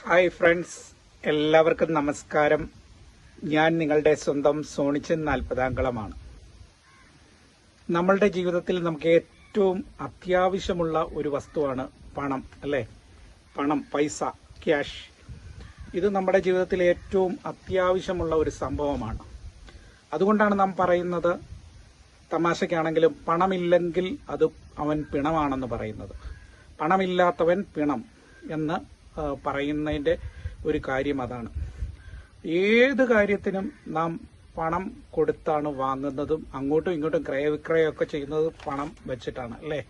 Hi friends, എല്ലാവർക്കും നമസ്കാരം. ഞാൻ നിങ്ങളുടെ സ്വന്തം സോണിച്ചൻ 40-ാംകളമാണ്. നമ്മളുടെ ജീവിതത്തിൽ നമുക്ക് ഏറ്റവും അത്യാവശ്യമുള്ള ഒരു വസ്തുവാണ് പണം, അല്ലേ? പണം, പൈസ, ക്യാഷ്. ഇത് നമ്മുടെ ജീവിതത്തിൽ ഏറ്റവും അത്യാവശ്യമുള്ള ഒരു സംഭവമാണ്. അതുകൊണ്ടാണ് നാം പറയുന്നത്, തമാശയ്ക്കാണെങ്കിലും പണമില്ലെങ്കിൽ അത് അവൻ പിണമാണെന്ന് പറയുന്നത്. പണമില്ലാത്തവൻ പിണം എന്ന് പറയുന്നതിൻ്റെ ഒരു കാര്യം അതാണ്. ഏത് കാര്യത്തിനും നാം പണം കൊടുത്താണ് വാങ്ങുന്നതും അങ്ങോട്ടും ഇങ്ങോട്ടും ക്രയവിക്രയമൊക്കെ ചെയ്യുന്നത് പണം വെച്ചിട്ടാണ്, അല്ലേ?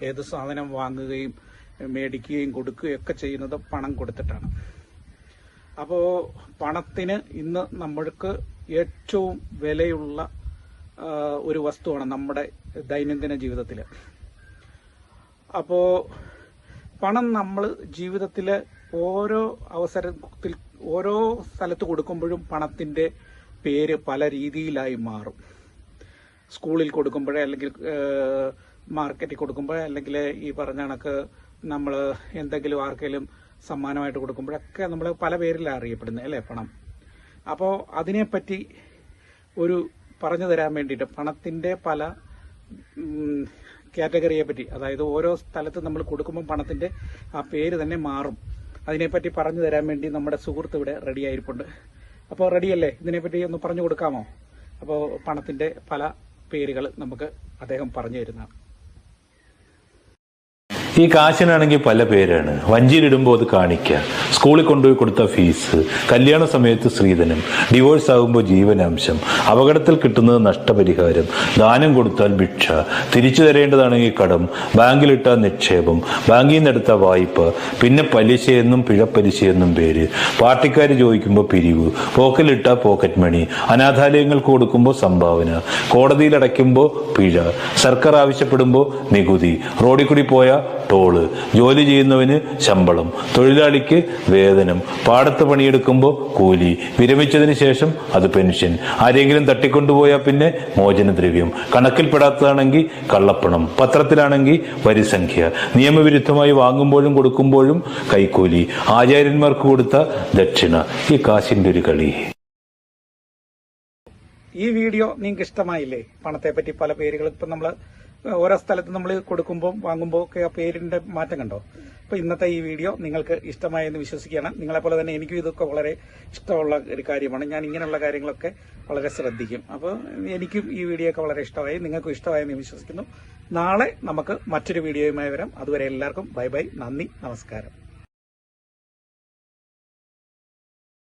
ഏത് സാധനം വാങ്ങുകയും മേടിക്കുകയും കൊടുക്കുകയും ഒക്കെ ചെയ്യുന്നത് പണം കൊടുത്തിട്ടാണ്. അപ്പോൾ പണത്തിന് ഇന്ന് നമ്മൾക്ക് ഏറ്റവും വിലയുള്ള ഒരു വസ്തുവാണ് നമ്മുടെ ദൈനംദിന ജീവിതത്തിൽ. അപ്പോൾ പണം നമ്മൾ ജീവിതത്തിൽ ഓരോ അവസരത്തിൽ ഓരോ സ്ഥലത്ത് കൊടുക്കുമ്പോഴും പണത്തിൻ്റെ പേര് പല രീതിയിലായി മാറും. സ്കൂളിൽ കൊടുക്കുമ്പോഴേ, അല്ലെങ്കിൽ മാർക്കറ്റിൽ കൊടുക്കുമ്പോഴേ, അല്ലെങ്കിൽ ഈ പറഞ്ഞ കണക്ക് നമ്മൾ എന്തെങ്കിലും ആർക്കെങ്കിലും സമ്മാനമായിട്ട് കൊടുക്കുമ്പോഴൊക്കെ നമ്മൾ പല പേരിലാണ് അറിയപ്പെടുന്നത്, അല്ലേ? പണം. അപ്പോൾ അതിനെപ്പറ്റി ഒരു പറഞ്ഞു തരാൻ വേണ്ടിയിട്ട് പണത്തിൻ്റെ പല കാറ്റഗറിയെ പറ്റി, അതായത് ഓരോ സ്ഥലത്ത് നമ്മൾ കൊടുക്കുമ്പോൾ പണത്തിൻ്റെ ആ പേര് തന്നെ മാറും. അതിനെപ്പറ്റി പറഞ്ഞു തരാൻ വേണ്ടി നമ്മുടെ സുഹൃത്ത് ഇവിടെ റെഡി ആയിരിപ്പുണ്ട്. അപ്പോൾ റെഡിയല്ലേ? ഇതിനെപ്പറ്റി ഒന്ന് പറഞ്ഞു കൊടുക്കാമോ? അപ്പോൾ പണത്തിൻ്റെ പല പേരുകൾ നമുക്ക് അദ്ദേഹം പറഞ്ഞു തരുന്നതാണ്. ഈ കാശിനാണെങ്കിൽ പല പേരാണ്. വഞ്ചിയിലിടുമ്പോൾ അത് കാണിക്കുക, സ്കൂളിൽ കൊണ്ടുപോയി കൊടുത്ത ഫീസ്, കല്യാണ സമയത്ത് സ്ത്രീധനം, ഡിവോഴ്സ് ആകുമ്പോൾ ജീവനാംശം, അപകടത്തിൽ കിട്ടുന്നത് നഷ്ടപരിഹാരം, ദാനം കൊടുത്താൽ ഭിക്ഷ, തിരിച്ചു തരേണ്ടതാണെങ്കിൽ കടം, ബാങ്കിലിട്ടാൽ നിക്ഷേപം, ബാങ്കിൽ നിന്നെടുത്ത വായ്പ, പിന്നെ പലിശയെന്നും പിഴപ്പലിശയെന്നും പേര്, പാർട്ടിക്കാർ ചോദിക്കുമ്പോൾ പിരിവ്, പോക്കലിട്ടാൽ പോക്കറ്റ് മണി, അനാഥാലയങ്ങൾക്ക് കൊടുക്കുമ്പോൾ സംഭാവന, കോടതിയിൽ അടയ്ക്കുമ്പോൾ പിഴ, സർക്കാർ ആവശ്യപ്പെടുമ്പോൾ നികുതി, റോഡിൽ കൂടി പോയാൽ ടോള്, ജോലി ചെയ്യുന്നവന് ശമ്പളം, തൊഴിലാളിക്ക് വേതനം, പാടത്ത് പണിയെടുക്കുമ്പോൾ കൂലി, വിരമിച്ചതിന് ശേഷം അത് പെൻഷൻ, ആരെങ്കിലും തട്ടിക്കൊണ്ടുപോയാൽ പിന്നെ മോചനദ്രവ്യം, കണക്കിൽപ്പെടാത്തതാണെങ്കിൽ കള്ളപ്പണം, പത്രത്തിലാണെങ്കിൽ വരിസംഖ്യ, നിയമവിരുദ്ധമായി വാങ്ങുമ്പോഴും കൊടുക്കുമ്പോഴും കൈക്കൂലി, ആചാര്യന്മാർക്ക് കൊടുത്ത ദക്ഷിണ. ഈ കാശിന്റെ ഒരു കളി. ഈ വീഡിയോ നിങ്ങൾക്ക് ഇഷ്ടമായില്ലേ? പണത്തെ പറ്റി പല പേരുകൾ ഇപ്പം നമ്മൾ ഓരോ സ്ഥലത്ത് നമ്മൾ കൊടുക്കുമ്പോൾ വാങ്ങുമ്പോൾ ഒക്കെ ആ പേരിന്റെ മാറ്റം കണ്ടോ? അപ്പോൾ ഇന്നത്തെ ഈ വീഡിയോ നിങ്ങൾക്ക് ഇഷ്ടമായെന്ന് വിശ്വസിക്കുകയാണ്. നിങ്ങളെപ്പോലെ തന്നെ എനിക്കും ഇതൊക്കെ വളരെ ഇഷ്ടമുള്ള ഒരു കാര്യമാണ്. ഞാൻ ഇങ്ങനെയുള്ള കാര്യങ്ങളൊക്കെ വളരെ ശ്രദ്ധിക്കും. അപ്പോൾ എനിക്കും ഈ വീഡിയോ ഒക്കെ വളരെ ഇഷ്ടമായി, നിങ്ങൾക്കും ഇഷ്ടമായെന്ന് വിശ്വസിക്കുന്നു. നാളെ നമുക്ക് മറ്റൊരു വീഡിയോയുമായി വരാം. അതുവരെ എല്ലാവർക്കും ബൈ ബൈ, നന്ദി, നമസ്കാരം.